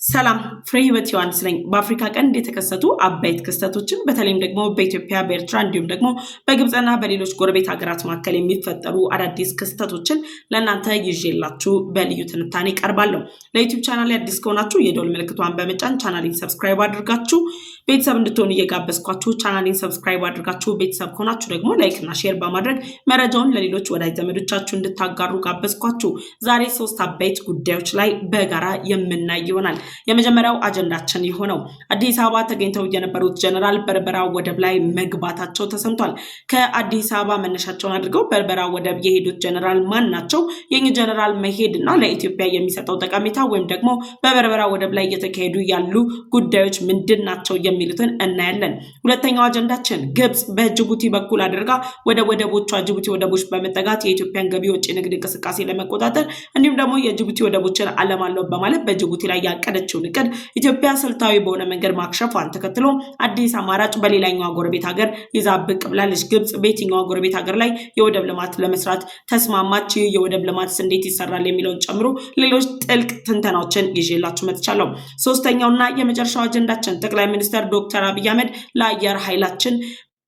ሰላም ፍሬ ህይወት ዮሐንስ ነኝ። በአፍሪካ ቀንድ የተከሰቱ አበይት ክስተቶችን በተለይም ደግሞ በኢትዮጵያ በኤርትራ እንዲሁም ደግሞ በግብፅና በሌሎች ጎረቤት ሀገራት መካከል የሚፈጠሩ አዳዲስ ክስተቶችን ለእናንተ ይዤላችሁ በልዩ ትንታኔ ቀርባለሁ። ለዩቲዩብ ቻናል አዲስ ከሆናችሁ የደወል ምልክቷን በመጫን ቻናሌን ሰብስክራይብ አድርጋችሁ ቤተሰብ እንድትሆኑ እየጋበዝኳችሁ ቻናሌን ሰብስክራይብ አድርጋችሁ ቤተሰብ ከሆናችሁ ደግሞ ላይክ እና ሼር በማድረግ መረጃውን ለሌሎች ወዳጅ ዘመዶቻችሁ እንድታጋሩ ጋበዝኳችሁ። ዛሬ 3 አበይት ጉዳዮች ላይ በጋራ የምናይ ይሆናል። የመጀመሪያው አጀንዳችን የሆነው አዲስ አበባ ተገኝተው የነበሩት ጀነራል በርበራ ወደብ ላይ መግባታቸው ተሰምቷል። ከአዲስ አበባ መነሻቸውን አድርገው በርበራ ወደብ የሄዱት ጀነራል ማን ናቸው? የእኚህ ጀነራል መሄድና ለኢትዮጵያ የሚሰጠው ጠቀሜታ ወይም ደግሞ በበርበራ ወደብ ላይ እየተካሄዱ ያሉ ጉዳዮች ምንድን ናቸው የሚሉትን እናያለን። ሁለተኛው አጀንዳችን ግብጽ በጅቡቲ በኩል አድርጋ ወደ ወደቦቿ ጅቡቲ ወደቦች በመጠጋት የኢትዮጵያን ገቢ ወጪ ንግድ እንቅስቃሴ ለመቆጣጠር እንዲሁም ደግሞ የጅቡቲ ወደቦችን አለማለው በማለት በጅቡቲ ላይ ያቀደችውን እቅድ ኢትዮጵያ ስልታዊ በሆነ መንገድ ማክሸፏን ተከትሎ አዲስ አማራጭ በሌላኛው ጎረቤት ሀገር ይዛ ብቅ ብላለች። ግብጽ በየትኛው ጎረቤት ሀገር ላይ የወደብ ልማት ለመስራት ተስማማች? የወደብ ልማት እንዴት ይሰራል የሚለውን ጨምሮ ሌሎች ጥልቅ ትንተናዎችን ይዤላችሁ መጥቻለሁ። ሶስተኛውና የመጨረሻው አጀንዳችን ጠቅላይ ሚኒስትር ዶክተር አብይ አህመድ ለአየር ኃይላችን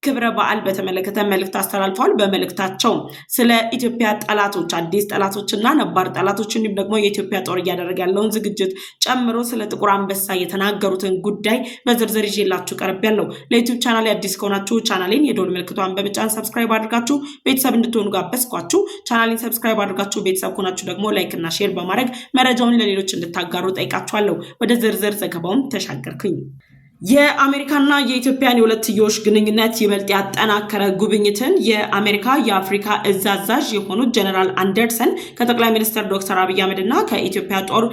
ክብረ በዓል በተመለከተ መልእክት አስተላልፈዋል። በመልእክታቸው ስለ ኢትዮጵያ ጠላቶች አዲስ ጠላቶችና ነባር ጠላቶች እንዲሁም ደግሞ የኢትዮጵያ ጦር እያደረገ ያለውን ዝግጅት ጨምሮ ስለ ጥቁር አንበሳ የተናገሩትን ጉዳይ በዝርዝር ይዤላችሁ ቀርቤያለሁ። ለዩቲዩብ ቻናሌ አዲስ ከሆናችሁ ቻናሌን የደወል ምልክቷን በመጫን ሰብስክራይብ አድርጋችሁ ቤተሰብ እንድትሆኑ ጋበዝኳችሁ። ቻናሌን ሰብስክራይብ አድርጋችሁ ቤተሰብ ከሆናችሁ ደግሞ ላይክ እና ሼር በማድረግ መረጃውን ለሌሎች እንድታጋሩ ጠይቃችኋለሁ። ወደ ዝርዝር ዘገባውን ተሻገርኩኝ። የአሜሪካና የኢትዮጵያን የሁለትዮሽ ግንኙነት ይበልጥ ያጠናከረ ጉብኝትን የአሜሪካ የአፍሪካ እዝ አዛዥ የሆኑት ጀነራል አንደርሰን ከጠቅላይ ሚኒስትር ዶክተር አብይ አህመድ እና ከኢትዮጵያ ጦር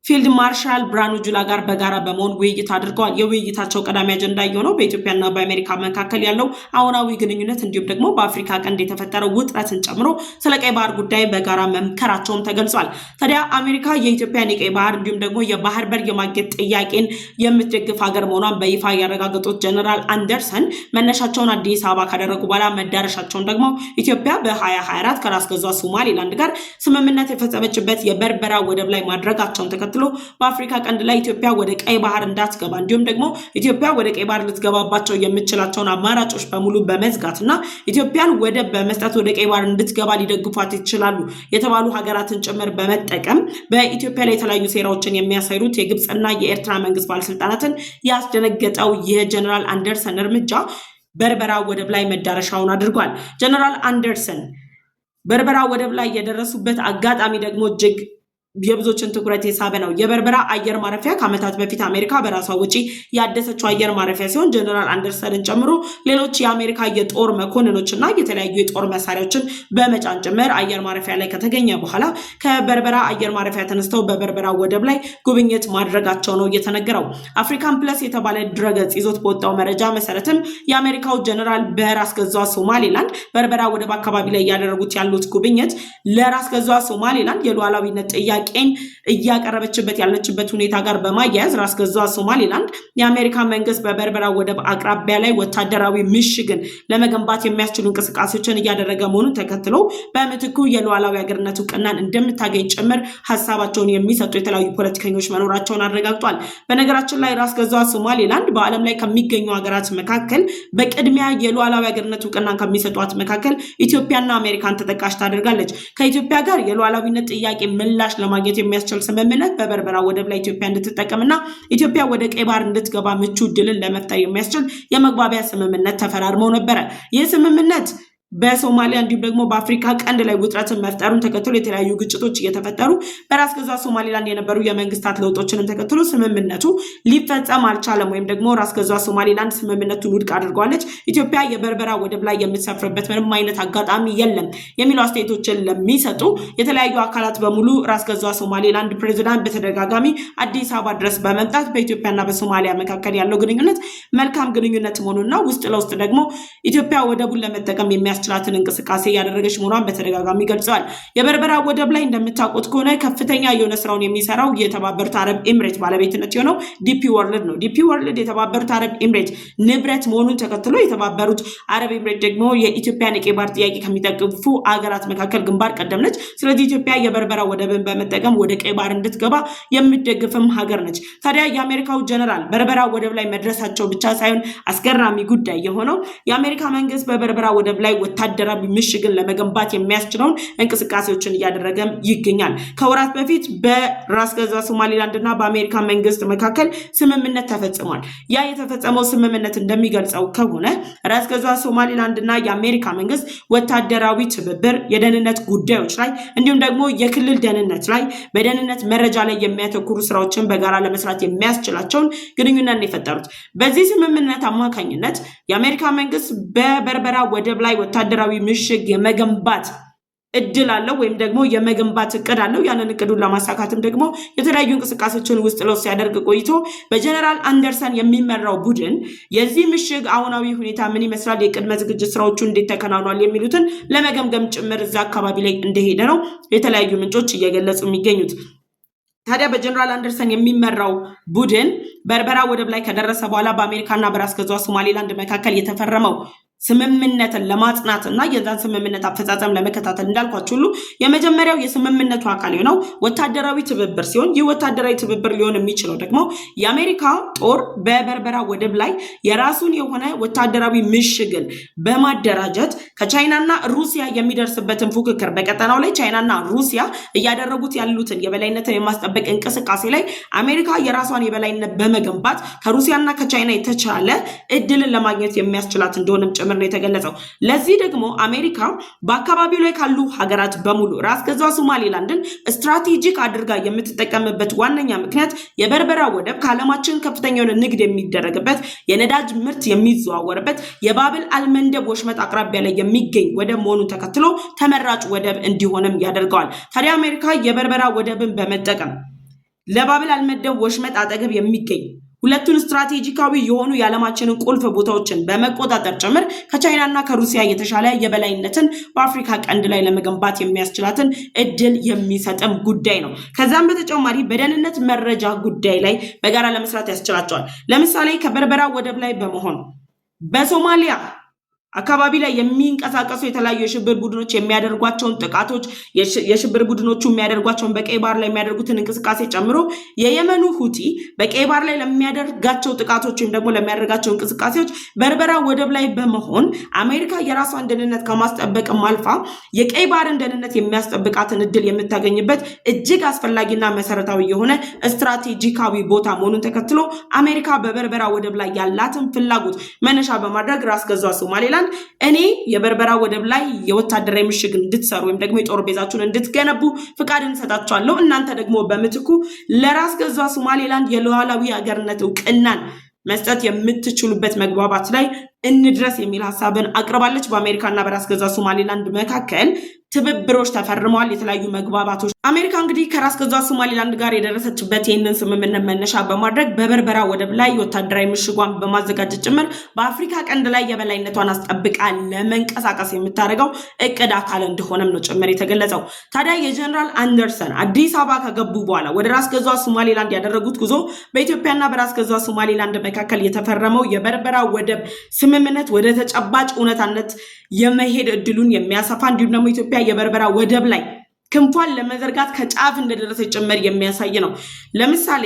ፊልድ ማርሻል ብርሃኑ ጁላ ጋር በጋራ በመሆን ውይይት አድርገዋል። የውይይታቸው ቀዳሚ አጀንዳ የሆነው በኢትዮጵያና በአሜሪካ መካከል ያለው አሁናዊ ግንኙነት እንዲሁም ደግሞ በአፍሪካ ቀንድ የተፈጠረው ውጥረትን ጨምሮ ስለ ቀይ ባህር ጉዳይ በጋራ መምከራቸውም ተገልጿል። ታዲያ አሜሪካ የኢትዮጵያን የቀይ ባህር እንዲሁም ደግሞ የባህር በር የማግኘት ጥያቄን የምትደግፍ ሀገር መሆኗን በይፋ ያረጋገጡት ጀነራል አንደርሰን መነሻቸውን አዲስ አበባ ካደረጉ በኋላ መዳረሻቸውን ደግሞ ኢትዮጵያ በ2024 ከራስ ገዟ ሶማሌላንድ ጋር ስምምነት የፈጸመችበት የበርበራ ወደብ ላይ ማድረጋቸውን ተከትሎ በአፍሪካ ቀንድ ላይ ኢትዮጵያ ወደ ቀይ ባህር እንዳትገባ እንዲሁም ደግሞ ኢትዮጵያ ወደ ቀይ ባህር ልትገባባቸው የምትችላቸውን አማራጮች በሙሉ በመዝጋትና ኢትዮጵያን ወደብ በመስጠት ወደ ቀይ ባህር እንድትገባ ሊደግፏት ይችላሉ የተባሉ ሀገራትን ጭምር በመጠቀም በኢትዮጵያ ላይ የተለያዩ ሴራዎችን የሚያሳዩት የግብፅና የኤርትራ መንግስት ባለስልጣናትን ያስደነገጠው የጀነራል አንደርሰን እርምጃ በርበራ ወደብ ላይ መዳረሻውን አድርጓል። ጀነራል አንደርሰን በርበራ ወደብ ላይ የደረሱበት አጋጣሚ ደግሞ እጅግ የብዙዎችን ትኩረት የሳበ ነው። የበርበራ አየር ማረፊያ ከዓመታት በፊት አሜሪካ በራሷ ወጪ ያደሰችው አየር ማረፊያ ሲሆን ጀነራል አንደርሰንን ጨምሮ ሌሎች የአሜሪካ የጦር መኮንኖችና የተለያዩ የጦር መሳሪያዎችን በመጫን ጭምር አየር ማረፊያ ላይ ከተገኘ በኋላ ከበርበራ አየር ማረፊያ ተነስተው በበርበራ ወደብ ላይ ጉብኝት ማድረጋቸው ነው የተነገረው። አፍሪካን ፕለስ የተባለ ድረገጽ ይዞት በወጣው መረጃ መሰረትም የአሜሪካው ጀነራል በራስ ገዟ ሶማሌላንድ በርበራ ወደብ አካባቢ ላይ እያደረጉት ያሉት ጉብኝት ለራስ ገዟ ሶማሌላንድ የሉዓላዊነት ጥያቄ እያቀረበችበት ያለችበት ሁኔታ ጋር በማያያዝ ራስ ገዟ ሶማሌላንድ የአሜሪካ መንግስት በበርበራ ወደብ አቅራቢያ ላይ ወታደራዊ ምሽግን ለመገንባት የሚያስችሉ እንቅስቃሴዎችን እያደረገ መሆኑን ተከትሎ በምትኩ የሉዓላዊ ሀገርነት እውቅናን እንደምታገኝ ጭምር ሀሳባቸውን የሚሰጡ የተለያዩ ፖለቲከኞች መኖራቸውን አረጋግጧል። በነገራችን ላይ ራስ ገዟ ሶማሌላንድ በዓለም ላይ ከሚገኙ ሀገራት መካከል በቅድሚያ የሉዓላዊ ሀገርነት እውቅናን ከሚሰጧት መካከል ኢትዮጵያና አሜሪካን ተጠቃሽ ታደርጋለች። ከኢትዮጵያ ጋር የሉዓላዊነት ጥያቄ ምላሽ ለማግኘት የሚያስችል ስምምነት በበርበራ ወደብ ላይ ኢትዮጵያ እንድትጠቀምና ኢትዮጵያ ወደ ቀይ ባህር እንድትገባ ምቹ ዕድልን ለመፍጠር የሚያስችል የመግባቢያ ስምምነት ተፈራርመው ነበረ። ይህ ስምምነት በሶማሊያ እንዲሁም ደግሞ በአፍሪካ ቀንድ ላይ ውጥረትን መፍጠሩን ተከትሎ የተለያዩ ግጭቶች እየተፈጠሩ በራስ ገዟ ሶማሌላንድ የነበሩ የመንግስታት ለውጦችንም ተከትሎ ስምምነቱ ሊፈጸም አልቻለም ወይም ደግሞ ራስ ገዟ ሶማሌላንድ ስምምነቱን ውድቅ አድርገዋለች። ኢትዮጵያ የበርበራ ወደብ ላይ የምትሰፍርበት ምንም አይነት አጋጣሚ የለም የሚሉ አስተያየቶችን ለሚሰጡ የተለያዩ አካላት በሙሉ ራስ ገዟ ሶማሌላንድ ፕሬዝዳንት በተደጋጋሚ አዲስ አበባ ድረስ በመምጣት በኢትዮጵያና በሶማሊያ መካከል ያለው ግንኙነት መልካም ግንኙነት መሆኑና ውስጥ ለውስጥ ደግሞ ኢትዮጵያ ወደቡን ለመጠቀም የሚያስችላትን እንቅስቃሴ ያደረገች መሆኗን በተደጋጋሚ ገልጸዋል። የበርበራ ወደብ ላይ እንደምታውቁት ከሆነ ከፍተኛ የሆነ ስራውን የሚሰራው የተባበሩት አረብ ኤምሬት ባለቤትነት የሆነው ዲፒ ወርልድ ነው። ዲፒ ወርልድ የተባበሩት አረብ ኤምሬት ንብረት መሆኑን ተከትሎ የተባበሩት አረብ ኤምሬት ደግሞ የኢትዮጵያን የቀይ ባህር ጥያቄ ከሚጠቅፉ አገራት መካከል ግንባር ቀደም ነች። ስለዚህ ኢትዮጵያ የበርበራ ወደብን በመጠቀም ወደ ቀይ ባህር እንድትገባ የምትደግፍም ሀገር ነች። ታዲያ የአሜሪካው ጀነራል በርበራ ወደብ ላይ መድረሳቸው ብቻ ሳይሆን አስገራሚ ጉዳይ የሆነው የአሜሪካ መንግስት በበርበራ ወደብ ላይ ወታደራዊ ምሽግን ለመገንባት የሚያስችለውን እንቅስቃሴዎችን እያደረገ ይገኛል። ከወራት በፊት በራስ ገዟ ሶማሊላንድና በአሜሪካ መንግስት መካከል ስምምነት ተፈጽሟል። ያ የተፈጸመው ስምምነት እንደሚገልጸው ከሆነ ራስ ገዟ ሶማሊላንድና የአሜሪካ መንግስት ወታደራዊ ትብብር፣ የደህንነት ጉዳዮች ላይ እንዲሁም ደግሞ የክልል ደህንነት ላይ በደህንነት መረጃ ላይ የሚያተኩሩ ስራዎችን በጋራ ለመስራት የሚያስችላቸውን ግንኙነት ነው የፈጠሩት። በዚህ ስምምነት አማካኝነት የአሜሪካ መንግስት በበርበራ ወደብ ላይ ወታደራዊ ምሽግ የመገንባት እድል አለው ወይም ደግሞ የመገንባት እቅድ አለው። ያንን እቅዱን ለማሳካትም ደግሞ የተለያዩ እንቅስቃሴዎችን ውስጥ ለውስጥ ሲያደርግ ቆይቶ በጀነራል አንደርሰን የሚመራው ቡድን የዚህ ምሽግ አሁናዊ ሁኔታ ምን ይመስላል፣ የቅድመ ዝግጅት ስራዎቹ እንዴት ተከናውኗል የሚሉትን ለመገምገም ጭምር እዛ አካባቢ ላይ እንደሄደ ነው የተለያዩ ምንጮች እየገለጹ የሚገኙት። ታዲያ በጀነራል አንደርሰን የሚመራው ቡድን በርበራ ወደብ ላይ ከደረሰ በኋላ በአሜሪካና በራስ ገዟ ሶማሊላንድ መካከል የተፈረመው ስምምነትን ለማጽናት እና የዛን ስምምነት አፈጻጸም ለመከታተል እንዳልኳችሁ ሁሉ የመጀመሪያው የስምምነቱ አካል የሆነው ወታደራዊ ትብብር ሲሆን ይህ ወታደራዊ ትብብር ሊሆን የሚችለው ደግሞ የአሜሪካ ጦር በበርበራ ወደብ ላይ የራሱን የሆነ ወታደራዊ ምሽግን በማደራጀት ከቻይናና ሩሲያ የሚደርስበትን ፉክክር በቀጠናው ላይ ቻይናና ሩሲያ እያደረጉት ያሉትን የበላይነትን የማስጠበቅ እንቅስቃሴ ላይ አሜሪካ የራሷን የበላይነት በመገንባት ከሩሲያና ከቻይና የተቻለ እድልን ለማግኘት የሚያስችላት እንደሆነም ጭምር ነው የተገለጸው። ለዚህ ደግሞ አሜሪካ በአካባቢው ላይ ካሉ ሀገራት በሙሉ ራስ ገዟ ሶማሊላንድን ስትራቴጂክ አድርጋ የምትጠቀምበት ዋነኛ ምክንያት የበርበራ ወደብ ከዓለማችን ከፍተኛ የሆነ ንግድ የሚደረግበት፣ የነዳጅ ምርት የሚዘዋወርበት፣ የባብል አልመንደብ ወሽመጥ አቅራቢያ ላይ የሚገኝ ወደብ መሆኑን ተከትሎ ተመራጭ ወደብ እንዲሆንም ያደርገዋል። ታዲያ አሜሪካ የበርበራ ወደብን በመጠቀም ለባብል አልመንደብ ወሽመጥ አጠገብ የሚገኝ ሁለቱን ስትራቴጂካዊ የሆኑ የዓለማችንን ቁልፍ ቦታዎችን በመቆጣጠር ጭምር ከቻይናና ከሩሲያ የተሻለ የበላይነትን በአፍሪካ ቀንድ ላይ ለመገንባት የሚያስችላትን እድል የሚሰጥም ጉዳይ ነው። ከዛም በተጨማሪ በደህንነት መረጃ ጉዳይ ላይ በጋራ ለመስራት ያስችላቸዋል። ለምሳሌ ከበርበራ ወደብ ላይ በመሆን በሶማሊያ አካባቢ ላይ የሚንቀሳቀሱ የተለያዩ የሽብር ቡድኖች የሚያደርጓቸውን ጥቃቶች፣ የሽብር ቡድኖቹ የሚያደርጓቸውን በቀይ ባህር ላይ የሚያደርጉትን እንቅስቃሴ ጨምሮ የየመኑ ሁቲ በቀይ ባህር ላይ ለሚያደርጋቸው ጥቃቶች ወይም ደግሞ ለሚያደርጋቸው እንቅስቃሴዎች በርበራ ወደብ ላይ በመሆን አሜሪካ የራሷን ደህንነት ከማስጠበቅም አልፋ የቀይ ባህርን ደህንነት የሚያስጠብቃትን እድል የምታገኝበት እጅግ አስፈላጊና መሰረታዊ የሆነ ስትራቴጂካዊ ቦታ መሆኑን ተከትሎ አሜሪካ በበርበራ ወደብ ላይ ያላትን ፍላጎት መነሻ በማድረግ ራስ ገዟ ሶማሊላንድ እኔ የበርበራ ወደብ ላይ የወታደራዊ ምሽግ እንድትሰሩ ወይም ደግሞ የጦር ቤዛችሁን እንድትገነቡ ፍቃድ እንሰጣችኋለሁ፣ እናንተ ደግሞ በምትኩ ለራስ ገዟ ሶማሊላንድ የሉዓላዊ ሀገርነት እውቅናን መስጠት የምትችሉበት መግባባት ላይ እንድረስ የሚል ሐሳብን አቅርባለች። በአሜሪካና በራስ ገዟ ሶማሊላንድ መካከል ትብብሮች ተፈርመዋል፣ የተለያዩ መግባባቶች። አሜሪካ እንግዲህ ከራስ ገዟ ሶማሊላንድ ጋር የደረሰችበት ይህንን ስምምነት መነሻ በማድረግ በበርበራ ወደብ ላይ ወታደራዊ ምሽጓን በማዘጋጀት ጭምር በአፍሪካ ቀንድ ላይ የበላይነቷን አስጠብቃ ለመንቀሳቀስ የምታደርገው እቅድ አካል እንደሆነም ነው ጭምር የተገለጸው። ታዲያ የጀነራል አንደርሰን አዲስ አበባ ከገቡ በኋላ ወደ ራስ ገዟ ሶማሊላንድ ያደረጉት ጉዞ በኢትዮጵያና በራስ ገዟ ሶማሊላንድ መካከል የተፈረመው የበርበራ ወደብ ስምምነት ወደ ተጨባጭ እውነታነት የመሄድ እድሉን የሚያሰፋ እንዲሁም ደግሞ ኢትዮጵያ የበርበራ ወደብ ላይ ክንፏን ለመዘርጋት ከጫፍ እንደደረሰች ጭምር የሚያሳይ ነው። ለምሳሌ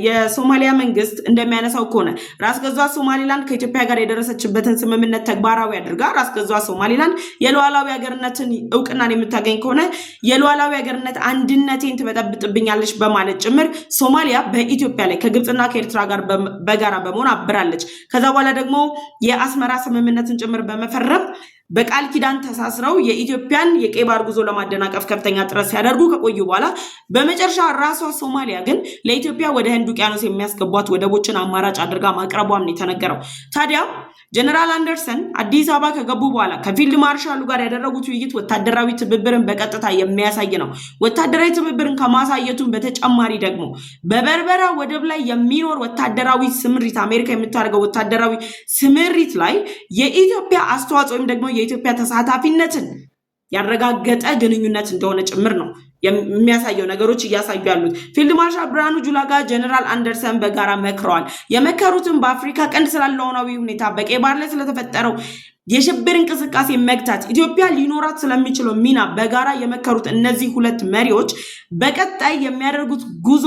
የሶማሊያ መንግስት እንደሚያነሳው ከሆነ ራስ ገዟ ሶማሊላንድ ከኢትዮጵያ ጋር የደረሰችበትን ስምምነት ተግባራዊ አድርጋ ራስ ገዟ ሶማሊላንድ የሉዓላዊ ሀገርነትን እውቅናን የምታገኝ ከሆነ የሉዓላዊ ሀገርነት አንድነቴን ትበጠብጥብኛለች በማለት ጭምር ሶማሊያ በኢትዮጵያ ላይ ከግብፅና ከኤርትራ ጋር በጋራ በመሆን አብራለች። ከዛ በኋላ ደግሞ የአስመራ ስምምነትን ጭምር በመፈረም በቃል ኪዳን ተሳስረው የኢትዮጵያን የቀይ ባህር ጉዞ ለማደናቀፍ ከፍተኛ ጥረት ሲያደርጉ ከቆዩ በኋላ በመጨረሻ ራሷ ሶማሊያ ግን ለኢትዮጵያ ወደ ህንድ ውቅያኖስ የሚያስገቧት ወደቦችን አማራጭ አድርጋ ማቅረቧም የተነገረው። ታዲያ ጀነራል አንደርሰን አዲስ አበባ ከገቡ በኋላ ከፊልድ ማርሻሉ ጋር ያደረጉት ውይይት ወታደራዊ ትብብርን በቀጥታ የሚያሳይ ነው። ወታደራዊ ትብብርን ከማሳየቱን በተጨማሪ ደግሞ በበርበራ ወደብ ላይ የሚኖር ወታደራዊ ስምሪት አሜሪካ የምታደርገው ወታደራዊ ስምሪት ላይ የኢትዮጵያ አስተዋጽኦ ወይም ደግሞ የኢትዮጵያ ተሳታፊነትን ያረጋገጠ ግንኙነት እንደሆነ ጭምር ነው የሚያሳየው ነገሮች እያሳዩ ያሉት። ፊልድ ማርሻል ብርሃኑ ጁላ ጋር ጀነራል አንደርሰን በጋራ መክረዋል። የመከሩትም በአፍሪካ ቀንድ ስላለው አሁናዊ ሁኔታ፣ በቀይ ባህር ላይ ስለተፈጠረው የሽብር እንቅስቃሴ መግታት፣ ኢትዮጵያ ሊኖራት ስለሚችለው ሚና በጋራ የመከሩት እነዚህ ሁለት መሪዎች በቀጣይ የሚያደርጉት ጉዞ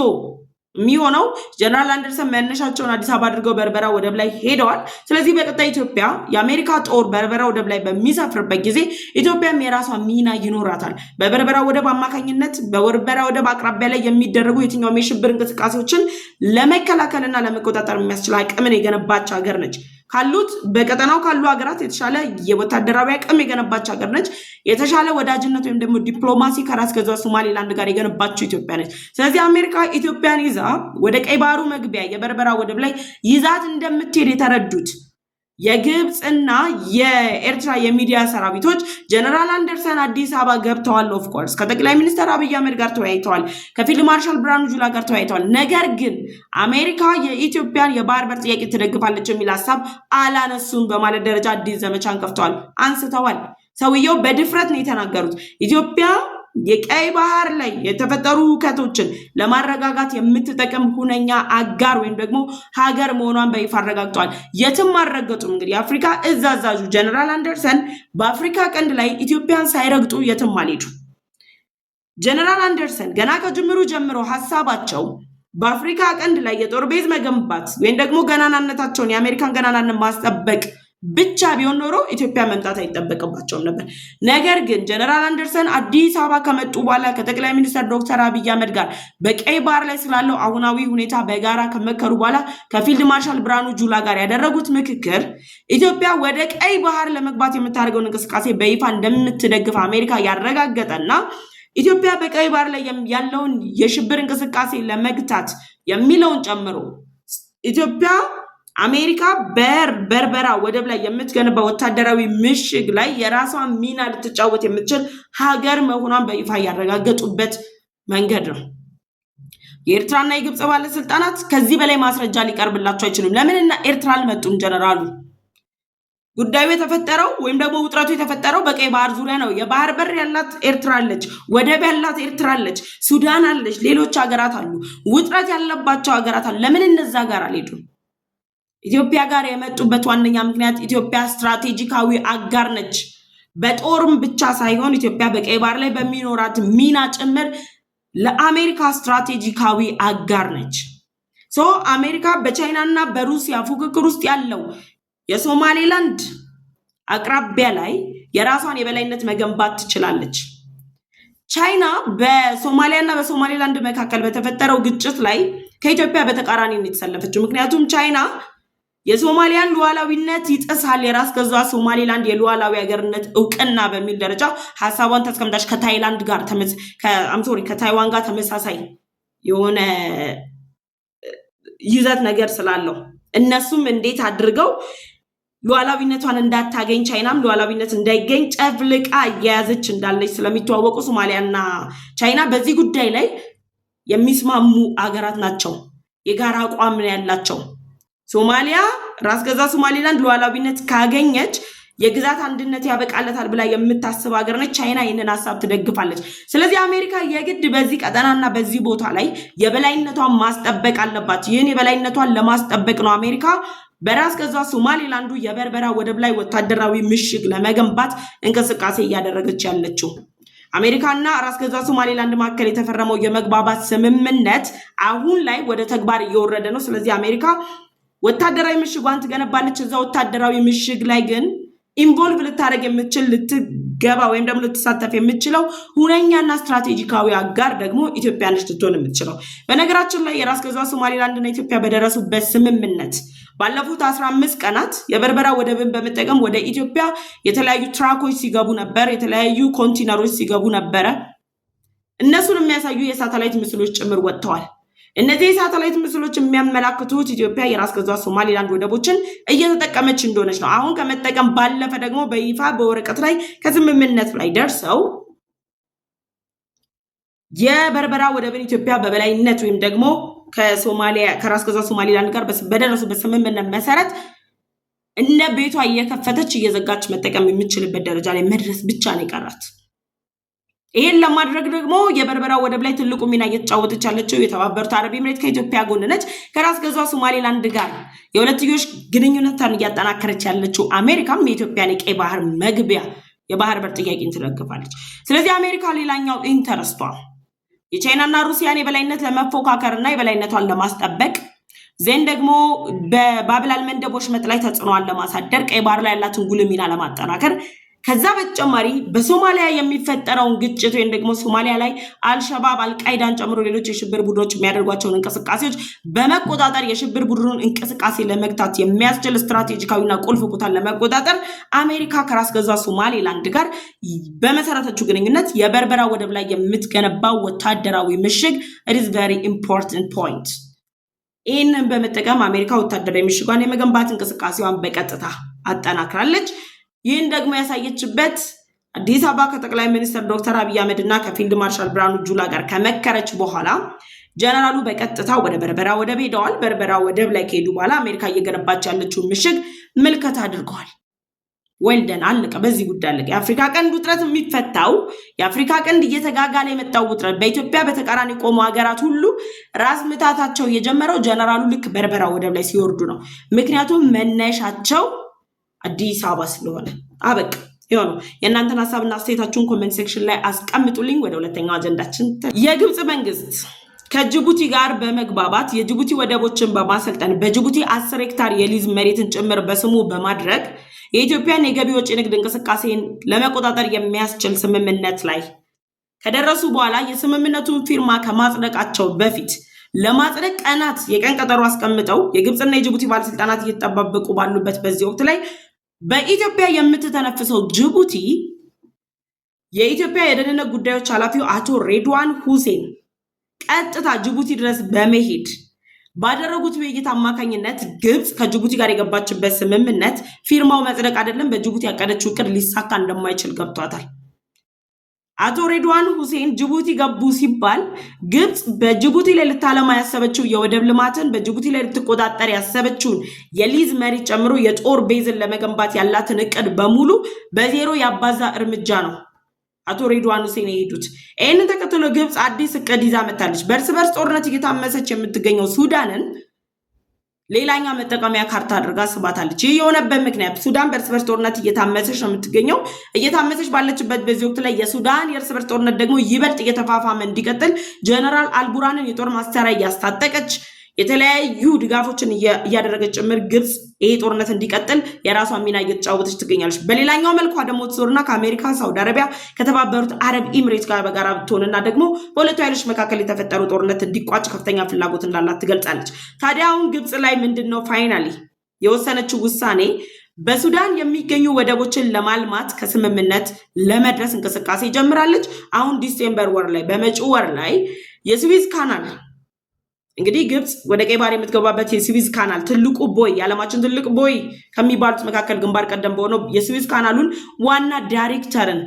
የሚሆነው ጀነራል አንደርሰን መነሻቸውን አዲስ አበባ አድርገው በርበራ ወደብ ላይ ሄደዋል። ስለዚህ በቀጣይ ኢትዮጵያ የአሜሪካ ጦር በርበራ ወደብ ላይ በሚሰፍርበት ጊዜ ኢትዮጵያም የራሷ ሚና ይኖራታል። በበርበራ ወደብ አማካኝነት በበርበራ ወደብ አቅራቢያ ላይ የሚደረጉ የትኛውም የሽብር እንቅስቃሴዎችን ለመከላከልና ለመቆጣጠር የሚያስችል አቅምን የገነባች ሀገር ነች። ካሉት በቀጠናው ካሉ ሀገራት የተሻለ የወታደራዊ አቅም የገነባች ሀገር ነች። የተሻለ ወዳጅነት ወይም ደግሞ ዲፕሎማሲ ከራስ ገዟ ሶማሌላንድ ጋር የገነባችው ኢትዮጵያ ነች። ስለዚህ አሜሪካ ኢትዮጵያን ይዛ ወደ ቀይ ባህሩ መግቢያ የበርበራ ወደብ ላይ ይዛት እንደምትሄድ የተረዱት የግብፅና የኤርትራ የሚዲያ ሰራዊቶች ጀነራል አንደርሰን አዲስ አበባ ገብተዋል። ኦፍ ኮርስ ከጠቅላይ ሚኒስትር አብይ አህመድ ጋር ተወያይተዋል። ከፊልድ ማርሻል ብርሃኑ ጁላ ጋር ተወያይተዋል። ነገር ግን አሜሪካ የኢትዮጵያን የባህር በር ጥያቄ ትደግፋለች የሚል ሀሳብ አላነሱም በማለት ደረጃ አዲስ ዘመቻን ከፍተዋል፣ አንስተዋል። ሰውየው በድፍረት ነው የተናገሩት። ኢትዮጵያ የቀይ ባህር ላይ የተፈጠሩ ሁከቶችን ለማረጋጋት የምትጠቀም ሁነኛ አጋር ወይም ደግሞ ሀገር መሆኗን በይፋ አረጋግጠዋል። የትም አልረገጡም። እንግዲህ የአፍሪካ እዝ አዛዡ ጀነራል አንደርሰን በአፍሪካ ቀንድ ላይ ኢትዮጵያን ሳይረግጡ የትም አልሄዱ። ጀነራል አንደርሰን ገና ከጅምሩ ጀምሮ ሀሳባቸው በአፍሪካ ቀንድ ላይ የጦር ቤዝ መገንባት ወይም ደግሞ ገናናነታቸውን የአሜሪካን ገናናነት ማስጠበቅ ብቻ ቢሆን ኖሮ ኢትዮጵያ መምጣት አይጠበቅባቸውም ነበር። ነገር ግን ጀነራል አንደርሰን አዲስ አበባ ከመጡ በኋላ ከጠቅላይ ሚኒስትር ዶክተር አብይ አህመድ ጋር በቀይ ባህር ላይ ስላለው አሁናዊ ሁኔታ በጋራ ከመከሩ በኋላ ከፊልድ ማርሻል ብርሃኑ ጁላ ጋር ያደረጉት ምክክር ኢትዮጵያ ወደ ቀይ ባህር ለመግባት የምታደርገውን እንቅስቃሴ በይፋ እንደምትደግፍ አሜሪካ ያረጋገጠና ኢትዮጵያ በቀይ ባህር ላይ ያለውን የሽብር እንቅስቃሴ ለመግታት የሚለውን ጨምሮ ኢትዮጵያ አሜሪካ በርበራ ወደብ ላይ የምትገነባ ወታደራዊ ምሽግ ላይ የራሷን ሚና ልትጫወት የምትችል ሀገር መሆኗን በይፋ ያረጋገጡበት መንገድ ነው። የኤርትራና የግብፅ ባለስልጣናት ከዚህ በላይ ማስረጃ ሊቀርብላቸው አይችሉም። ለምንና ኤርትራ አልመጡም? ጀነራሉ ጉዳዩ የተፈጠረው ወይም ደግሞ ውጥረቱ የተፈጠረው በቀይ ባህር ዙሪያ ነው። የባህር በር ያላት ኤርትራ አለች፣ ወደብ ያላት ኤርትራ አለች፣ ሱዳን አለች፣ ሌሎች ሀገራት አሉ፣ ውጥረት ያለባቸው ሀገራት አሉ። ለምን እነዛ ጋር አልሄዱም? ኢትዮጵያ ጋር የመጡበት ዋነኛ ምክንያት ኢትዮጵያ ስትራቴጂካዊ አጋር ነች። በጦርም ብቻ ሳይሆን ኢትዮጵያ በቀይ ባህር ላይ በሚኖራት ሚና ጭምር ለአሜሪካ ስትራቴጂካዊ አጋር ነች። አሜሪካ በቻይናና በሩሲያ ፉክክር ውስጥ ያለው የሶማሌላንድ አቅራቢያ ላይ የራሷን የበላይነት መገንባት ትችላለች። ቻይና በሶማሊያና በሶማሌላንድ መካከል በተፈጠረው ግጭት ላይ ከኢትዮጵያ በተቃራኒ ነው የተሰለፈችው። ምክንያቱም ቻይና የሶማሊያን ሉዓላዊነት ይጥሳል፣ የራስ ገዟ ሶማሌላንድ የሉዓላዊ ሀገርነት እውቅና በሚል ደረጃ ሀሳቧን ተስቀምጣች ከታይላንድ ጋር ከታይዋን ጋር ተመሳሳይ የሆነ ይዘት ነገር ስላለው እነሱም እንዴት አድርገው ሉዓላዊነቷን እንዳታገኝ ቻይናም ሉዓላዊነት እንዳይገኝ ጨፍልቃ እየያዘች እንዳለች ስለሚተዋወቁ ሶማሊያና ቻይና በዚህ ጉዳይ ላይ የሚስማሙ አገራት ናቸው። የጋራ አቋም ያላቸው። ሶማሊያ ራስ ገዛ ሶማሌላንድ ሉዓላዊነት ካገኘች የግዛት አንድነት ያበቃለታል ብላ የምታስብ ሀገር ነች። ቻይና ይህንን ሀሳብ ትደግፋለች። ስለዚህ አሜሪካ የግድ በዚህ ቀጠናና በዚህ ቦታ ላይ የበላይነቷን ማስጠበቅ አለባት። ይህን የበላይነቷን ለማስጠበቅ ነው አሜሪካ በራስ ገዛ ሶማሌላንዱ የበርበራ ወደብ ላይ ወታደራዊ ምሽግ ለመገንባት እንቅስቃሴ እያደረገች ያለችው። አሜሪካና ራስ ገዛ ሶማሌላንድ መካከል የተፈረመው የመግባባት ስምምነት አሁን ላይ ወደ ተግባር እየወረደ ነው። ስለዚህ አሜሪካ ወታደራዊ ምሽጓን ትገነባለች። እዛ ወታደራዊ ምሽግ ላይ ግን ኢንቮልቭ ልታደርግ የምትችል ልትገባ ወይም ደግሞ ልትሳተፍ የምትችለው ሁነኛና ስትራቴጂካዊ አጋር ደግሞ ኢትዮጵያ ነች ልትሆን የምትችለው። በነገራችን ላይ የራስ ገዛ ሶማሌላንድና ኢትዮጵያ በደረሱበት ስምምነት ባለፉት 15 ቀናት የበርበራ ወደብን በመጠቀም ወደ ኢትዮጵያ የተለያዩ ትራኮች ሲገቡ ነበር፣ የተለያዩ ኮንቴነሮች ሲገቡ ነበረ። እነሱን የሚያሳዩ የሳተላይት ምስሎች ጭምር ወጥተዋል። እነዚህ የሳተላይት ምስሎች የሚያመላክቱት ኢትዮጵያ የራስ ገዟ ሶማሌላንድ ወደቦችን እየተጠቀመች እንደሆነች ነው። አሁን ከመጠቀም ባለፈ ደግሞ በይፋ በወረቀት ላይ ከስምምነት ላይ ደርሰው የበርበራ ወደብን ኢትዮጵያ በበላይነት ወይም ደግሞ ከራስ ገዟ ሶማሌላንድ ጋር በደረሱበት ስምምነት መሰረት እንደ ቤቷ እየከፈተች እየዘጋች መጠቀም የምትችልበት ደረጃ ላይ መድረስ ብቻ ነው የቀራት። ይሄን ለማድረግ ደግሞ የበርበራ ወደብ ላይ ትልቁ ሚና እየተጫወተች ያለችው የተባበሩት አረብ ኤምሬት ከኢትዮጵያ ጎን ነች። ከራስ ገዟ ሶማሌላንድ ጋር የሁለትዮሽ ግንኙነትን እያጠናከረች ያለችው አሜሪካም የኢትዮጵያን የቀይ ባህር መግቢያ የባህር በር ጥያቄን ትደግፋለች። ስለዚህ አሜሪካ ሌላኛው ኢንተረስቷ የቻይናና ሩሲያን የበላይነት ለመፎካከርና የበላይነቷን ለማስጠበቅ ዜን ደግሞ በባብላል መንደቦች ላይ ተጽዕኖዋን ለማሳደር ቀይ ባህር ላይ ያላትን ጉልህ ሚና ለማጠናከር ከዛ በተጨማሪ በሶማሊያ የሚፈጠረውን ግጭት ወይም ደግሞ ሶማሊያ ላይ አልሸባብ አልቃይዳን ጨምሮ ሌሎች የሽብር ቡድኖች የሚያደርጓቸውን እንቅስቃሴዎች በመቆጣጠር የሽብር ቡድኑን እንቅስቃሴ ለመግታት የሚያስችል ስትራቴጂካዊና ቁልፍ ቦታን ለመቆጣጠር አሜሪካ ከራስ ገዟ ሶማሌላንድ ጋር በመሰረተችው ግንኙነት የበርበራ ወደብ ላይ የምትገነባው ወታደራዊ ምሽግ it is very important point። ይህንን በመጠቀም አሜሪካ ወታደራዊ ምሽጓን የመገንባት እንቅስቃሴዋን በቀጥታ አጠናክራለች። ይህን ደግሞ ያሳየችበት አዲስ አበባ ከጠቅላይ ሚኒስትር ዶክተር አብይ አህመድ እና ከፊልድ ማርሻል ብርሃኑ ጁላ ጋር ከመከረች በኋላ ጀነራሉ በቀጥታ ወደ በርበራ ወደብ ሄደዋል። በርበራ ወደብ ላይ ከሄዱ በኋላ አሜሪካ እየገነባች ያለችውን ምሽግ ምልከታ አድርገዋል። ወልደን አለቀ። በዚህ ጉዳይ አለቀ። የአፍሪካ ቀንድ ውጥረት የሚፈታው የአፍሪካ ቀንድ እየተጋጋለ የመጣው ውጥረት በኢትዮጵያ በተቃራኒ ቆሙ ሀገራት ሁሉ ራስ ምታታቸው የጀመረው ጀነራሉ ልክ በርበራ ወደብ ላይ ሲወርዱ ነው። ምክንያቱም መነሻቸው አዲስ አበባ ስለሆነ አበቃ። ይሆኑ የእናንተን ሐሳብና አስተያየታችሁን ኮሜንት ሴክሽን ላይ አስቀምጡልኝ። ወደ ሁለተኛው አጀንዳችን የግብጽ መንግስት ከጅቡቲ ጋር በመግባባት የጅቡቲ ወደቦችን በማሰልጠን በጅቡቲ 10 ሄክታር የሊዝ መሬትን ጭምር በስሙ በማድረግ የኢትዮጵያን የገቢ ወጪ ንግድ እንቅስቃሴን ለመቆጣጠር የሚያስችል ስምምነት ላይ ከደረሱ በኋላ የስምምነቱን ፊርማ ከማጽደቃቸው በፊት ለማጽደቅ ቀናት የቀን ቀጠሮ አስቀምጠው የግብጽና የጅቡቲ ባለስልጣናት እየተጠባበቁ ባሉበት በዚህ ወቅት ላይ በኢትዮጵያ የምትተነፍሰው ጅቡቲ የኢትዮጵያ የደህንነት ጉዳዮች ኃላፊው አቶ ሬድዋን ሁሴን ቀጥታ ጅቡቲ ድረስ በመሄድ ባደረጉት ውይይት አማካኝነት ግብጽ ከጅቡቲ ጋር የገባችበት ስምምነት ፊርማው መጽደቅ አይደለም በጅቡቲ ያቀደችው እቅድ ሊሳካ እንደማይችል ገብቷታል። አቶ ሬድዋን ሁሴን ጅቡቲ ገቡ ሲባል ግብጽ በጅቡቲ ላይ ልታለማ ያሰበችው የወደብ ልማትን በጅቡቲ ላይ ልትቆጣጠር ያሰበችውን የሊዝ መሬት ጨምሮ የጦር ቤዝን ለመገንባት ያላትን እቅድ በሙሉ በዜሮ ያባዛ እርምጃ ነው አቶ ሬድዋን ሁሴን የሄዱት። ይህንን ተከትሎ ግብጽ አዲስ እቅድ ይዛ መጣለች። በእርስ በርስ ጦርነት እየታመሰች የምትገኘው ሱዳንን ሌላኛ መጠቀሚያ ካርታ አድርጋ ስባታለች። ይህ የሆነበት ምክንያት ሱዳን በእርስ በርስ ጦርነት እየታመሰች ነው የምትገኘው። እየታመሰች ባለችበት በዚህ ወቅት ላይ የሱዳን የእርስ በርስ ጦርነት ደግሞ ይበልጥ እየተፋፋመ እንዲቀጥል ጀነራል አልቡራንን የጦር መሳሪያ እያስታጠቀች የተለያዩ ድጋፎችን እያደረገች ጭምር ግብጽ ይሄ ጦርነት እንዲቀጥል የራሷን ሚና እየተጫወተች ትገኛለች። በሌላኛው መልኩ ደግሞ ትዞርና ከአሜሪካ፣ ሳውዲ አረቢያ፣ ከተባበሩት አረብ ኤምሬት ጋር በጋራ ብትሆንና ደግሞ በሁለቱ ኃይሎች መካከል የተፈጠሩ ጦርነት እንዲቋጭ ከፍተኛ ፍላጎት እንዳላት ትገልጻለች። ታዲያ አሁን ግብጽ ላይ ምንድነው ፋይናሊ የወሰነችው ውሳኔ? በሱዳን የሚገኙ ወደቦችን ለማልማት ከስምምነት ለመድረስ እንቅስቃሴ ጀምራለች። አሁን ዲሴምበር ወር ላይ በመጪው ወር ላይ የስዊዝ ካናል እንግዲህ ግብጽ ወደ ቀይ ባህር የምትገባበት የስዊዝ ካናል ትልቁ ቦይ የዓለማችን ትልቅ ቦይ ከሚባሉት መካከል ግንባር ቀደም በሆነው የስዊዝ ካናሉን ዋና ዳይሬክተርን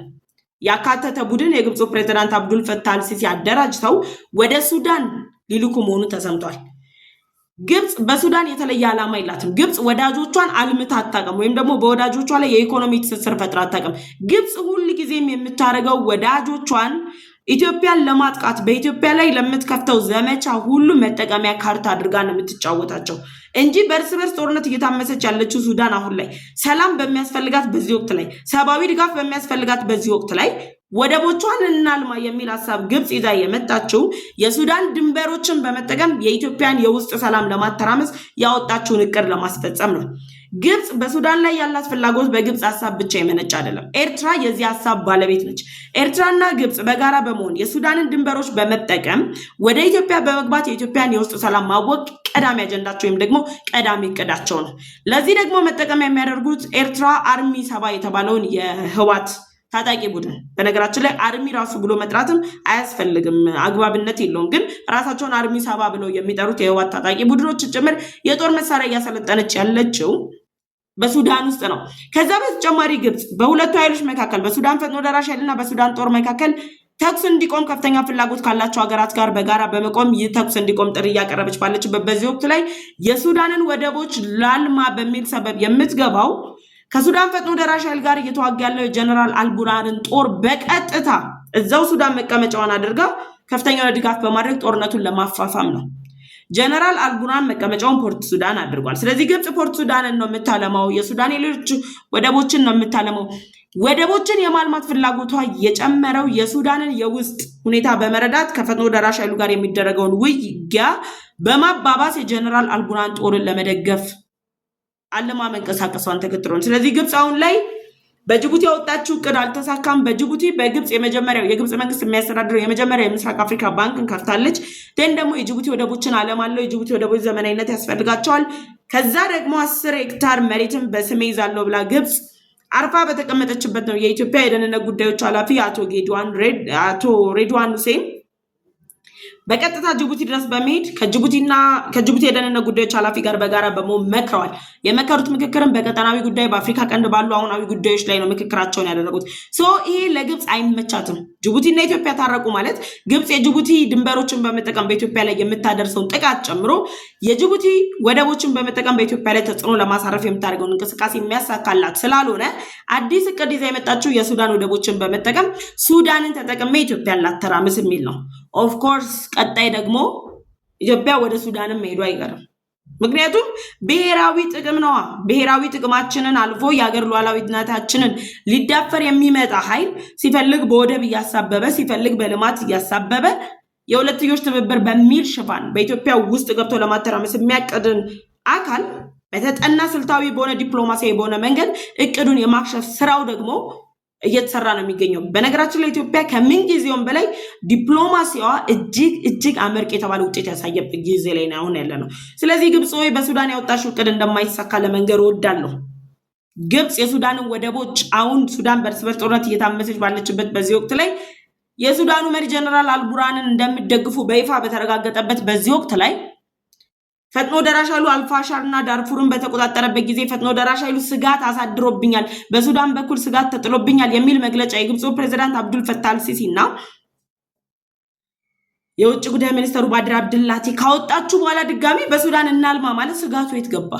ያካተተ ቡድን የግብፁ ፕሬዝዳንት አብዱል ፈታህ አልሲሲ አደራጅተው ወደ ሱዳን ሊልኩ መሆኑ ተሰምቷል። ግብጽ በሱዳን የተለየ ዓላማ የላትም። ግብጽ ወዳጆቿን አልምታ አታውቅም፣ ወይም ደግሞ በወዳጆቿ ላይ የኢኮኖሚ ትስስር ፈጥራ አታውቅም። ግብጽ ሁልጊዜም የምታደርገው ወዳጆቿን ኢትዮጵያን ለማጥቃት በኢትዮጵያ ላይ ለምትከፍተው ዘመቻ ሁሉ መጠቀሚያ ካርታ አድርጋ ነው የምትጫወታቸው እንጂ በእርስ በርስ ጦርነት እየታመሰች ያለችው ሱዳን አሁን ላይ ሰላም በሚያስፈልጋት በዚህ ወቅት ላይ ሰብአዊ ድጋፍ በሚያስፈልጋት በዚህ ወቅት ላይ ወደቦቿን እናልማ የሚል ሐሳብ ግብጽ ይዛ የመጣችው የሱዳን ድንበሮችን በመጠቀም የኢትዮጵያን የውስጥ ሰላም ለማተራመስ ያወጣችውን እቅድ ለማስፈጸም ነው። ግብጽ በሱዳን ላይ ያላት ፍላጎት በግብጽ ሐሳብ ብቻ የመነጭ አይደለም። ኤርትራ የዚህ ሐሳብ ባለቤት ነች። ኤርትራና ግብጽ በጋራ በመሆን የሱዳንን ድንበሮች በመጠቀም ወደ ኢትዮጵያ በመግባት የኢትዮጵያን የውስጥ ሰላም ማወቅ ቀዳሚ አጀንዳቸው ወይም ደግሞ ቀዳሚ እቅዳቸው ነው። ለዚህ ደግሞ መጠቀም የሚያደርጉት ኤርትራ አርሚ 7 የተባለውን የህዋት ታጣቂ ቡድን በነገራችን ላይ አርሚ ራሱ ብሎ መጥራትም አያስፈልግም፣ አግባብነት የለውም። ግን ራሳቸውን አርሚ 7 ብለው የሚጠሩት የህዋት ታጣቂ ቡድኖች ጭምር የጦር መሳሪያ እያሰለጠነች ያለችው በሱዳን ውስጥ ነው። ከዛ በተጨማሪ ግብጽ በሁለቱ ኃይሎች መካከል በሱዳን ፈጥኖ ደራሽ ኃይልና በሱዳን ጦር መካከል ተኩስ እንዲቆም ከፍተኛ ፍላጎት ካላቸው ሀገራት ጋር በጋራ በመቆም ይህ ተኩስ እንዲቆም ጥሪ እያቀረበች ባለችበት በዚህ ወቅት ላይ የሱዳንን ወደቦች ላልማ በሚል ሰበብ የምትገባው ከሱዳን ፈጥኖ ደራሽ ኃይል ጋር እየተዋጋ ያለው የጀነራል አልቡርሃንን ጦር በቀጥታ እዛው ሱዳን መቀመጫዋን አድርጋ ከፍተኛ ድጋፍ በማድረግ ጦርነቱን ለማፋፋም ነው። ጀነራል አልቡርሃን መቀመጫውን ፖርት ሱዳን አድርጓል። ስለዚህ ግብጽ ፖርት ሱዳንን ነው የምታለማው፣ የሱዳን ሌሎች ወደቦችን ነው የምታለማው። ወደቦችን የማልማት ፍላጎቷ የጨመረው የሱዳንን የውስጥ ሁኔታ በመረዳት ከፈጥኖ ደራሽ ኃይሉ ጋር የሚደረገውን ውጊያ በማባባስ የጀነራል አልቡርሃን ጦርን ለመደገፍ አለማ መንቀሳቀሷን ተከትሎ ነው። ስለዚህ ግብጽ አሁን ላይ በጅቡቲ ያወጣችው እቅድ አልተሳካም። በጅቡቲ በግብጽ የመጀመሪያው የግብጽ መንግስት የሚያስተዳድረው የመጀመሪያው የምስራቅ አፍሪካ ባንክን ከፍታለች። ደግሞ የጅቡቲ ወደቦችን አለማለው። የጅቡቲ ወደቦች ዘመናዊነት ያስፈልጋቸዋል። ከዛ ደግሞ 10 ሄክታር መሬትን በስሜ ይዛለው ብላ ግብጽ አርፋ በተቀመጠችበት ነው የኢትዮጵያ የደህንነት ጉዳዮች ኃላፊ አቶ ሬድዋን ሁሴን በቀጥታ ጅቡቲ ድረስ በመሄድ ከጅቡቲ የደህንነት ጉዳዮች ኃላፊ ጋር በጋራ በመሆን መክረዋል። የመከሩት ምክክርም በቀጠናዊ ጉዳይ በአፍሪካ ቀንድ ባሉ አሁናዊ ጉዳዮች ላይ ነው ምክክራቸውን ያደረጉት። ይሄ ለግብጽ አይመቻትም። ጅቡቲና ኢትዮጵያ ታረቁ ማለት ግብጽ የጅቡቲ ድንበሮችን በመጠቀም በኢትዮጵያ ላይ የምታደርሰውን ጥቃት ጨምሮ የጅቡቲ ወደቦችን በመጠቀም በኢትዮጵያ ላይ ተጽዕኖ ለማሳረፍ የምታደርገውን እንቅስቃሴ የሚያሳካላት ስላልሆነ አዲስ እቅድ ይዛ የመጣችው የሱዳን ወደቦችን በመጠቀም ሱዳንን ተጠቅሜ ኢትዮጵያን ላተራምስ የሚል ነው። ኦፍ ኮርስ ቀጣይ ደግሞ ኢትዮጵያ ወደ ሱዳንም መሄዱ አይቀርም። ምክንያቱም ብሔራዊ ጥቅም ነዋ። ብሔራዊ ጥቅማችንን አልፎ የሀገር ሉዓላዊነታችንን ሊዳፈር የሚመጣ ኃይል ሲፈልግ በወደብ እያሳበበ ሲፈልግ በልማት እያሳበበ የሁለትዮሽ ትብብር በሚል ሽፋን በኢትዮጵያ ውስጥ ገብቶ ለማተራመስ የሚያቅድን አካል በተጠና ስልታዊ በሆነ ዲፕሎማሲያዊ በሆነ መንገድ እቅዱን የማክሸፍ ስራው ደግሞ እየተሰራ ነው የሚገኘው። በነገራችን ላይ ኢትዮጵያ ከምን ጊዜውም በላይ ዲፕሎማሲዋ እጅግ አመርቂ የተባለ ውጤት ያሳየበት ጊዜ ላይ ነው አሁን ያለ ነው። ስለዚህ ግብጽ ወይ በሱዳን ያወጣሽው እቅድ እንደማይሳካ ለመንገር እወዳለሁ። ግብጽ የሱዳንን ወደቦች አሁን ሱዳን በእርስ በርስ ጦርነት እየታመሰች ባለችበት በዚህ ወቅት ላይ የሱዳኑ መሪ ጀነራል አልቡርሃንን እንደሚደግፉ በይፋ በተረጋገጠበት በዚህ ወቅት ላይ ፈጥኖ ደራሽ ኃይሉ አልፋሻርና ዳርፉርን በተቆጣጠረበት ጊዜ ፈጥኖ ደራሽ ኃይሉ ስጋት አሳድሮብኛል፣ በሱዳን በኩል ስጋት ተጥሎብኛል የሚል መግለጫ የግብፁ ፕሬዝዳንት አብዱል ፈታህ አልሲሲ እና የውጭ ጉዳይ ሚኒስትሩ ባድር አብድላቲ ካወጣችሁ በኋላ ድጋሚ በሱዳን እናልማ ማለት ስጋቱ የት ገባ?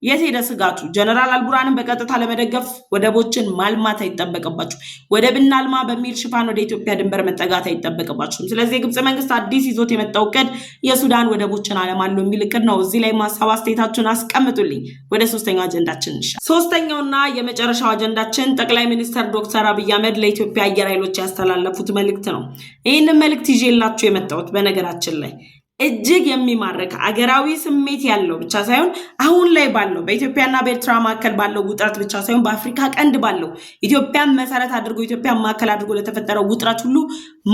የት ሄደ ስጋቱ? ጀነራል አልቡርሃንን በቀጥታ ለመደገፍ ወደቦችን ማልማት አይጠበቅባችሁ። ወደብ እናልማ በሚል ሽፋን ወደ ኢትዮጵያ ድንበር መጠጋት አይጠበቅባችሁም። ስለዚህ የግብጽ መንግስት አዲስ ይዞት የመጣው እቅድ የሱዳን ወደቦችን አለማለሁ የሚል እቅድ ነው። እዚህ ላይ ማሳብ አስተያየታችሁን አስቀምጡልኝ። ወደ ሶስተኛው አጀንዳችን እንሻገር። ሶስተኛውና የመጨረሻው አጀንዳችን ጠቅላይ ሚኒስትር ዶክተር አብይ አህመድ ለኢትዮጵያ አየር ኃይሎች ያስተላለፉት መልእክት ነው። ይህንን መልእክት ይዤላችሁ የመጣሁት በነገራችን ላይ እጅግ የሚማርክ አገራዊ ስሜት ያለው ብቻ ሳይሆን አሁን ላይ ባለው በኢትዮጵያና በኤርትራ መካከል ባለው ውጥረት ብቻ ሳይሆን በአፍሪካ ቀንድ ባለው ኢትዮጵያን መሰረት አድርጎ ኢትዮጵያን ማዕከል አድርጎ ለተፈጠረው ውጥረት ሁሉ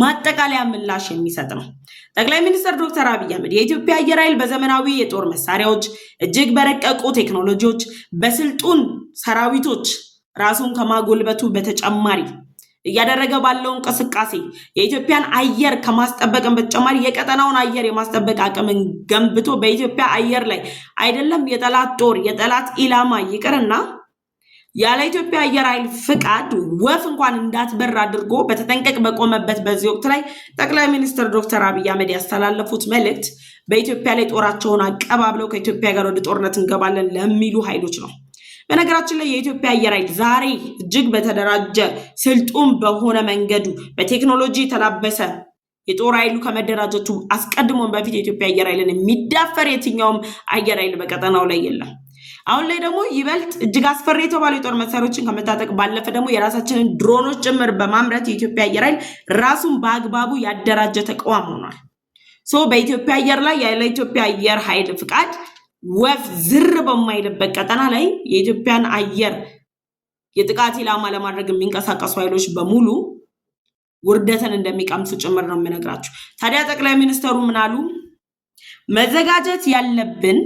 ማጠቃለያ ምላሽ የሚሰጥ ነው። ጠቅላይ ሚኒስትር ዶክተር አብይ አህመድ የኢትዮጵያ አየር ኃይል በዘመናዊ የጦር መሳሪያዎች፣ እጅግ በረቀቁ ቴክኖሎጂዎች፣ በስልጡን ሰራዊቶች ራሱን ከማጎልበቱ በተጨማሪ እያደረገ ባለው እንቅስቃሴ የኢትዮጵያን አየር ከማስጠበቅም በተጨማሪ የቀጠናውን አየር የማስጠበቅ አቅምን ገንብቶ በኢትዮጵያ አየር ላይ አይደለም የጠላት ጦር የጠላት ኢላማ ይቅርና ያለ ኢትዮጵያ አየር ኃይል ፍቃድ ወፍ እንኳን እንዳትበር አድርጎ በተጠንቀቅ በቆመበት በዚህ ወቅት ላይ ጠቅላይ ሚኒስትር ዶክተር አብይ አህመድ ያስተላለፉት መልእክት በኢትዮጵያ ላይ ጦራቸውን አቀባብለው ከኢትዮጵያ ጋር ወደ ጦርነት እንገባለን ለሚሉ ኃይሎች ነው። በነገራችን ላይ የኢትዮጵያ አየር ኃይል ዛሬ እጅግ በተደራጀ ስልጡን በሆነ መንገዱ በቴክኖሎጂ የተላበሰ የጦር ኃይሉ ከመደራጀቱ አስቀድሞን በፊት የኢትዮጵያ አየር ኃይልን የሚዳፈር የትኛውም አየር ኃይል በቀጠናው ላይ የለም። አሁን ላይ ደግሞ ይበልጥ እጅግ አስፈሪ የተባሉ የጦር መሳሪያዎችን ከመታጠቅ ባለፈ ደግሞ የራሳችንን ድሮኖች ጭምር በማምረት የኢትዮጵያ አየር ኃይል ራሱን በአግባቡ ያደራጀ ተቋም ሆኗል። በኢትዮጵያ አየር ላይ ያለ ኢትዮጵያ አየር ኃይል ፍቃድ ወፍ ዝር በማይልበት ቀጠና ላይ የኢትዮጵያን አየር የጥቃት ኢላማ ለማድረግ የሚንቀሳቀሱ ኃይሎች በሙሉ ውርደትን እንደሚቀምሱ ጭምር ነው የምነግራችሁ። ታዲያ ጠቅላይ ሚኒስትሩ ምን አሉ? መዘጋጀት ያለብን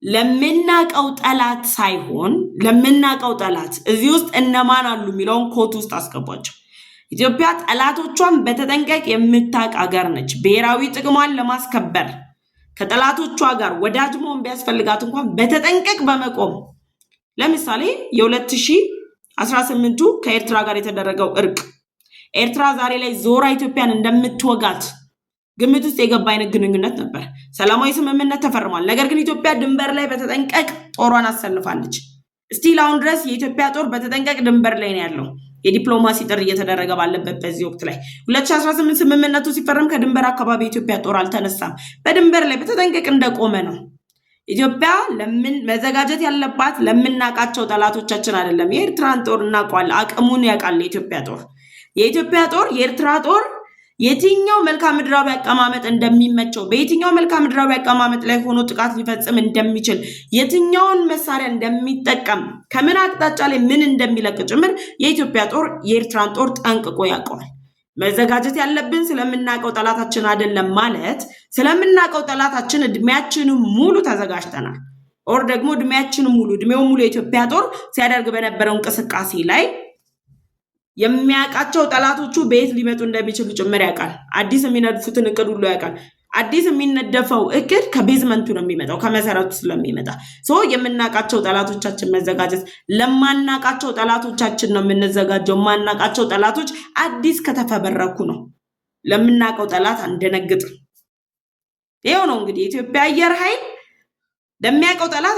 ለምናቀው ጠላት ሳይሆን ለምናቀው ጠላት እዚህ ውስጥ እነማን አሉ የሚለውን ኮት ውስጥ አስገቧቸው። ኢትዮጵያ ጠላቶቿን በተጠንቀቅ የምታቅ አገር ነች። ብሔራዊ ጥቅሟን ለማስከበር ከጠላቶቿ ጋር ወዳጅ መሆን ቢያስፈልጋት እንኳን በተጠንቀቅ በመቆም ለምሳሌ የ2018ቱ ከኤርትራ ጋር የተደረገው እርቅ ኤርትራ ዛሬ ላይ ዞራ ኢትዮጵያን እንደምትወጋት ግምት ውስጥ የገባ አይነት ግንኙነት ነበር። ሰላማዊ ስምምነት ተፈርሟል። ነገር ግን ኢትዮጵያ ድንበር ላይ በተጠንቀቅ ጦሯን አሰልፋለች። ስቲል አሁን ድረስ የኢትዮጵያ ጦር በተጠንቀቅ ድንበር ላይ ነው ያለው። የዲፕሎማሲ ጥሪ እየተደረገ ባለበት በዚህ ወቅት ላይ 2018 ስምምነቱ ሲፈረም ከድንበር አካባቢ የኢትዮጵያ ጦር አልተነሳም። በድንበር ላይ በተጠንቀቅ እንደቆመ ነው። ኢትዮጵያ ለምን መዘጋጀት ያለባት ለምናቃቸው ጠላቶቻችን አይደለም። የኤርትራን ጦር እናውቀዋለን። አቅሙን ያውቃል የኢትዮጵያ ጦር። የኢትዮጵያ ጦር የኤርትራ ጦር የትኛው መልክዓ ምድራዊ አቀማመጥ እንደሚመቸው በየትኛው መልክዓ ምድራዊ አቀማመጥ ላይ ሆኖ ጥቃት ሊፈጽም እንደሚችል የትኛውን መሳሪያ እንደሚጠቀም ከምን አቅጣጫ ላይ ምን እንደሚለቅ ጭምር የኢትዮጵያ ጦር የኤርትራን ጦር ጠንቅቆ ያውቀዋል። መዘጋጀት ያለብን ስለምናውቀው ጠላታችን አይደለም ማለት ስለምናውቀው ጠላታችን እድሜያችንን ሙሉ ተዘጋጅተናል። ኦር ደግሞ እድሜው ሙሉ የኢትዮጵያ ጦር ሲያደርግ በነበረው እንቅስቃሴ ላይ የሚያውቃቸው ጠላቶቹ በየት ሊመጡ እንደሚችሉ ጭምር ያውቃል። አዲስ የሚነድፉትን እቅድ ሁሉ ያውቃል። አዲስ የሚነደፈው እቅድ ከቤዝመንቱ ነው የሚመጣው፣ ከመሰረቱ ስለሚመጣ የምናውቃቸው ጠላቶቻችን መዘጋጀት። ለማናውቃቸው ጠላቶቻችን ነው የምንዘጋጀው። ማናውቃቸው ጠላቶች አዲስ ከተፈበረኩ ነው። ለምናውቀው ጠላት አንደነግጥ። ይሄው ነው እንግዲህ የኢትዮጵያ አየር ኃይል ለሚያውቀው ጠላት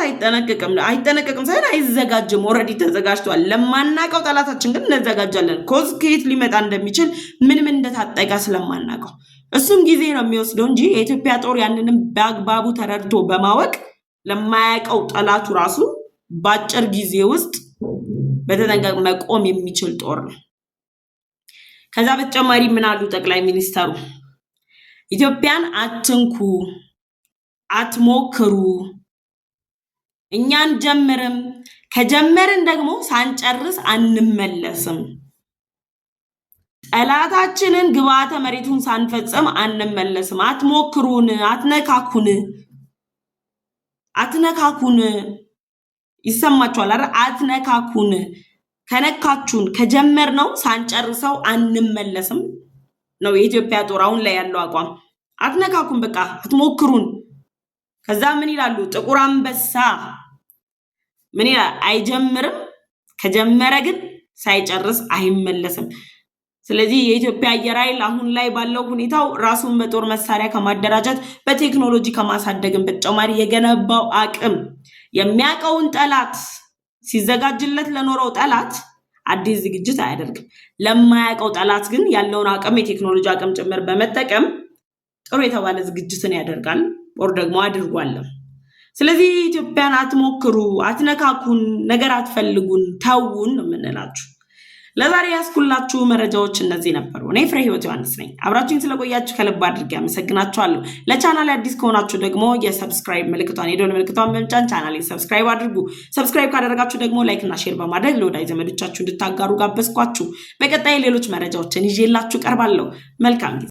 አይጠነቀቅም ሳይሆን አይዘጋጅም። ኦልሬዲ ተዘጋጅቷል። ለማናውቀው ጠላታችን ግን እንዘጋጃለን። ኮዝ ከየት ሊመጣ እንደሚችል ምንም እንደታጠቀ ስለማናውቀው እሱም ጊዜ ነው የሚወስደው እንጂ የኢትዮጵያ ጦር ያንንም በአግባቡ ተረድቶ በማወቅ ለማያውቀው ጠላቱ ራሱ በአጭር ጊዜ ውስጥ በተጠንቀቅ መቆም የሚችል ጦር ነው። ከዛ በተጨማሪ ምን አሉ ጠቅላይ ሚኒስተሩ? ኢትዮጵያን አትንኩ፣ አትሞክሩ፣ እኛን ጀምርም ከጀመርን ደግሞ ሳንጨርስ አንመለስም። ጠላታችንን ግብዓተ መሬቱን ሳንፈጽም አንመለስም። አትሞክሩን፣ አትነካኩን። ይሰማችኋል አይደል? አትነካኩን። ከነካችሁን ከጀመርነው ሳንጨርሰው አንመለስም ነው የኢትዮጵያ ጦር አሁን ላይ ያለው አቋም። አትነካኩን፣ በቃ አትሞክሩን። ከዛ ምን ይላሉ? ጥቁር አንበሳ ምን ይላል? አይጀምርም፣ ከጀመረ ግን ሳይጨርስ አይመለስም። ስለዚህ የኢትዮጵያ አየር ኃይል አሁን ላይ ባለው ሁኔታው ራሱን በጦር መሳሪያ ከማደራጀት በቴክኖሎጂ ከማሳደግን በተጨማሪ የገነባው አቅም የሚያውቀውን ጠላት ሲዘጋጅለት ለኖረው ጠላት አዲስ ዝግጅት አያደርግም። ለማያውቀው ጠላት ግን ያለውን አቅም የቴክኖሎጂ አቅም ጭምር በመጠቀም ጥሩ የተባለ ዝግጅትን ያደርጋል። ወር ደግሞ አድርጓል። ስለዚህ ኢትዮጵያን አትሞክሩ፣ አትነካኩን፣ ነገር አትፈልጉን፣ ተውን ነው የምንላችሁ። ለዛሬ ያስኩላችሁ መረጃዎች እነዚህ ነበሩ። እኔ ፍሬ ህይወት ዮሐንስ ነኝ። አብራችሁኝ ስለቆያችሁ ከልብ አድርጌ አመሰግናችኋለሁ። ለቻናሌ አዲስ ከሆናችሁ ደግሞ የሰብስክራይብ ምልክቷን የደወል ምልክቷን በመጫን ቻናሌን ሰብስክራይብ አድርጉ። ሰብስክራይብ ካደረጋችሁ ደግሞ ላይክ እና ሼር በማድረግ ለወዳጅ ዘመዶቻችሁ እንድታጋሩ ጋበዝኳችሁ። በቀጣይ ሌሎች መረጃዎችን ይዤላችሁ ቀርባለሁ። መልካም ጊዜ